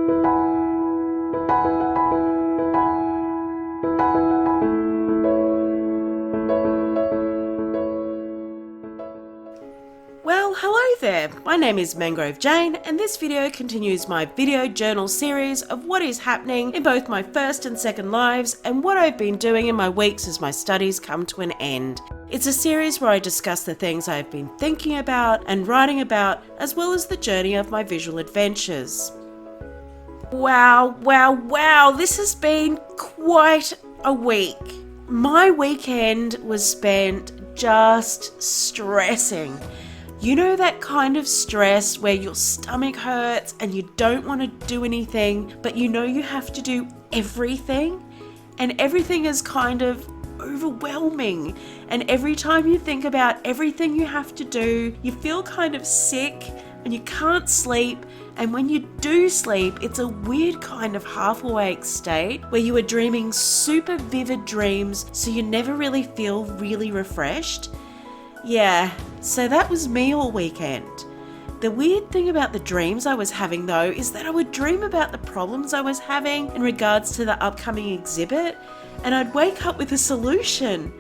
Well, hello there. My name is Mangrovejane, and this video continues my video journal series of what is happening in both my first and second lives and what I've been doing in my weeks as my studies come to an end. It's a series where I discuss the things I've been thinking about and writing about, as well as the journey of my visual adventures. Wow, this has been quite a week. My weekend was spent just stressing. You know that kind of stress where your stomach hurts and you don't want to do anything, but you know you have to do everything? And everything is kind of overwhelming. And every time you think about everything you have to do, you feel kind of sick and you can't sleep. And when you do sleep, it's a weird kind of half awake state where you are dreaming super vivid dreams, so you never really feel really refreshed. Yeah, so that was me all weekend. The weird thing about the dreams I was having though is that I would dream about the problems I was having in regards to the upcoming exhibit, and I'd wake up with a solution.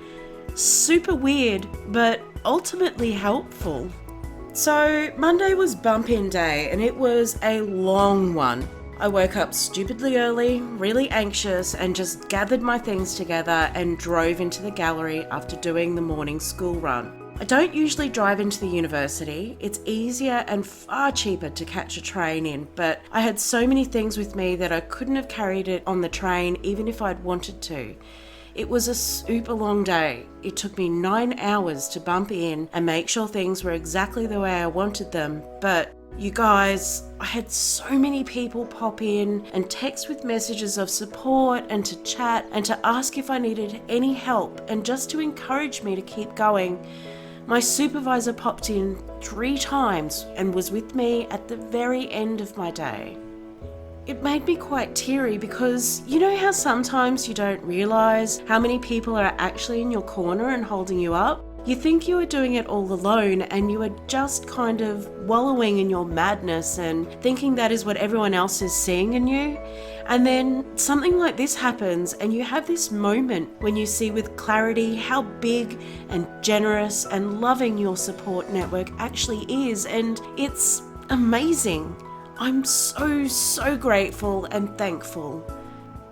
Super weird, but ultimately helpful. So Monday was bump in day, and it was a long one. I woke up stupidly early, really anxious, and just gathered my things together and drove into the gallery after doing the morning school run. I don't usually drive into the university. It's easier and far cheaper to catch a train in, but I had so many things with me that I couldn't have carried it on the train even if I'd wanted to. It was a super long day. It took me 9 hours to bump in and make sure things were exactly the way I wanted them, but you guys, I had so many people pop in and text with messages of support and to chat and to ask if I needed any help and just to encourage me to keep going. My supervisor popped in 3 times and was with me at the very end of my day. It made me quite teary because you know how sometimes you don't realise how many people are actually in your corner and holding you up? You think you are doing it all alone and you are just kind of wallowing in your madness and thinking that is what everyone else is seeing in you. And then something like this happens and you have this moment when you see with clarity how big and generous and loving your support network actually is, and it's amazing. I'm so grateful and thankful.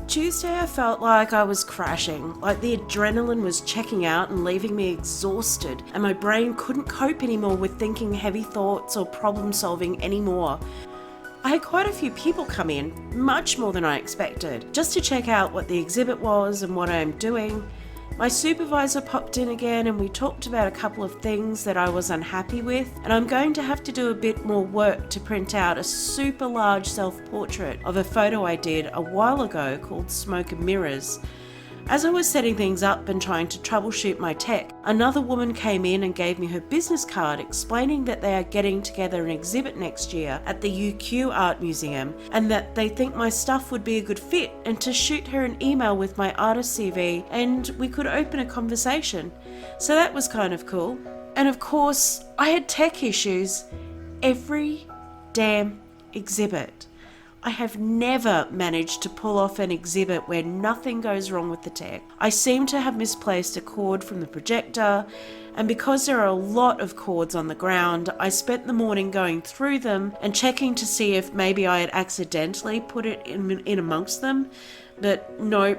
Tuesday I felt like I was crashing, like the adrenaline was checking out and leaving me exhausted, and my brain couldn't cope anymore with thinking heavy thoughts or problem solving anymore. I had quite a few people come in, much more than I expected, just to check out what the exhibit was and what I am doing. My supervisor popped in again and we talked about a couple of things that I was unhappy with, and I'm going to have to do a bit more work to print out a super large self-portrait of a photo I did a while ago called Smoke and Mirrors. As I was setting things up and trying to troubleshoot my tech, another woman came in and gave me her business card explaining that they are getting together an exhibit next year at the UQ Art Museum and that they think my stuff would be a good fit, and to shoot her an email with my artist CV and we could open a conversation. So that was kind of cool. And of course, I had tech issues every damn exhibit. I have never managed to pull off an exhibit where nothing goes wrong with the tech. I seem to have misplaced a cord from the projector, and because there are a lot of cords on the ground, I spent the morning going through them and checking to see if maybe I had accidentally put it in amongst them, but nope.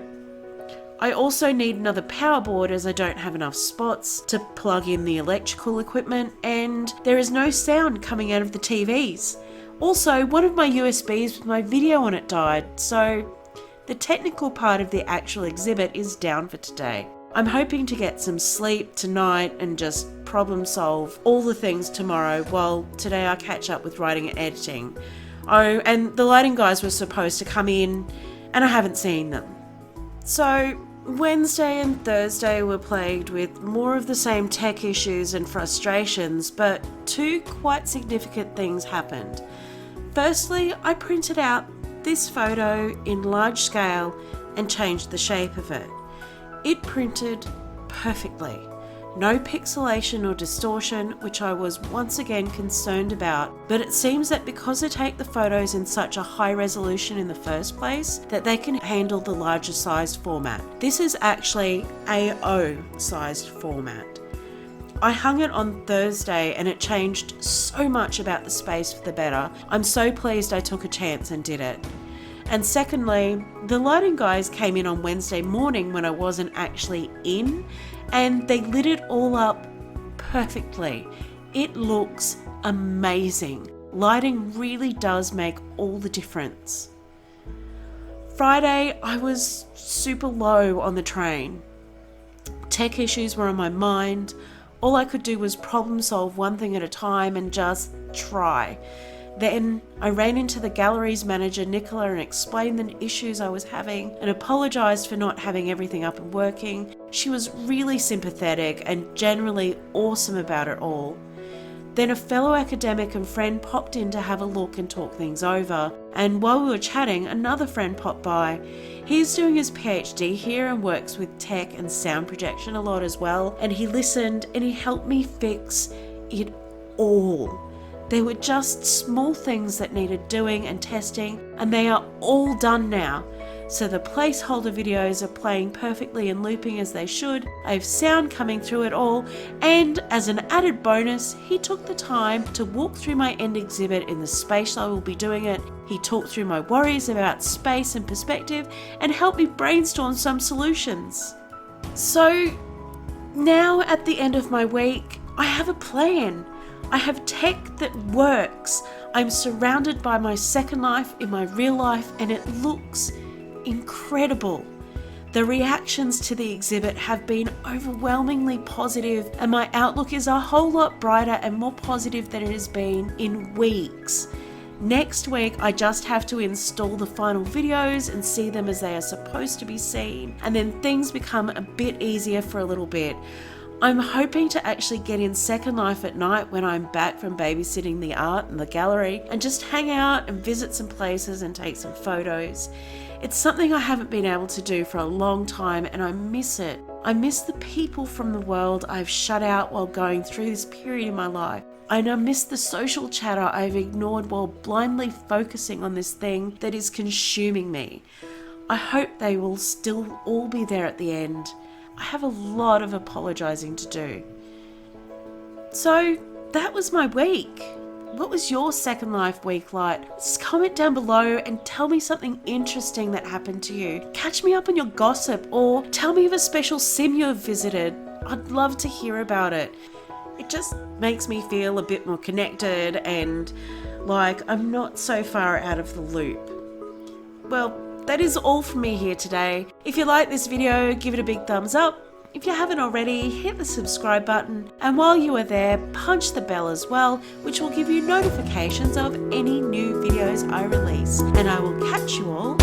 I also need another power board as I don't have enough spots to plug in the electrical equipment, and there is no sound coming out of the TVs. Also, one of my USBs with my video on it died, so the technical part of the actual exhibit is down for today. I'm hoping to get some sleep tonight and just problem solve all the things tomorrow, while today I catch up with writing and editing. Oh, and the lighting guys were supposed to come in and I haven't seen them. So Wednesday and Thursday were plagued with more of the same tech issues and frustrations, but 2 quite significant things happened. Firstly, I printed out this photo in large scale and changed the shape of it. It printed perfectly. No pixelation or distortion, which I was once again concerned about, but it seems that because they take the photos in such a high resolution in the first place, that they can handle the larger sized format. This is actually AO sized format. I hung it on Thursday and it changed so much about the space for the better. I'm so pleased I took a chance and did it. And secondly, the lighting guys came in on Wednesday morning when I wasn't actually in, and they lit it all up perfectly. It looks amazing. Lighting really does make all the difference. Friday, I was super low on the train. Tech issues were on my mind. All I could do was problem solve one thing at a time and just try. Then I ran into the gallery's manager, Nicola, and explained the issues I was having and apologised for not having everything up and working. She was really sympathetic and generally awesome about it all. Then a fellow academic and friend popped in to have a look and talk things over. And while we were chatting, another friend popped by. He's doing his PhD here and works with tech and sound projection a lot as well. And he listened and he helped me fix it all. There were just small things that needed doing and testing, and they are all done now. So the placeholder videos are playing perfectly and looping as they should. I have sound coming through it all, and as an added bonus, he took the time to walk through my end exhibit in the space I will be doing it. He talked through my worries about space and perspective and helped me brainstorm some solutions. So now at the end of my week, I have a plan. I have tech that works. I'm surrounded by my second life in my real life, and it looks incredible. The reactions to the exhibit have been overwhelmingly positive, and my outlook is a whole lot brighter and more positive than it has been in weeks. Next week, I just have to install the final videos and see them as they are supposed to be seen, and then things become a bit easier for a little bit. I'm hoping to actually get in second life at night when I'm back from babysitting the art and the gallery and just hang out and visit some places and take some photos. It's something I haven't been able to do for a long time, and I miss it. I miss the people from the world I've shut out while going through this period in my life. And I miss the social chatter I've ignored while blindly focusing on this thing that is consuming me. I hope they will still all be there at the end. I have a lot of apologising to do. So that was my week. What was your second life week like? Just comment down below and tell me something interesting that happened to you. Catch me up on your gossip, or tell me of a special sim you have visited. I'd love to hear about it. It just makes me feel a bit more connected and like I'm not so far out of the loop. Well, that is all from me here today. If you like this video, give it a big thumbs up. If you haven't already, hit the subscribe button, and while you are there, punch the bell as well, which will give you notifications of any new videos I release. And I will catch you all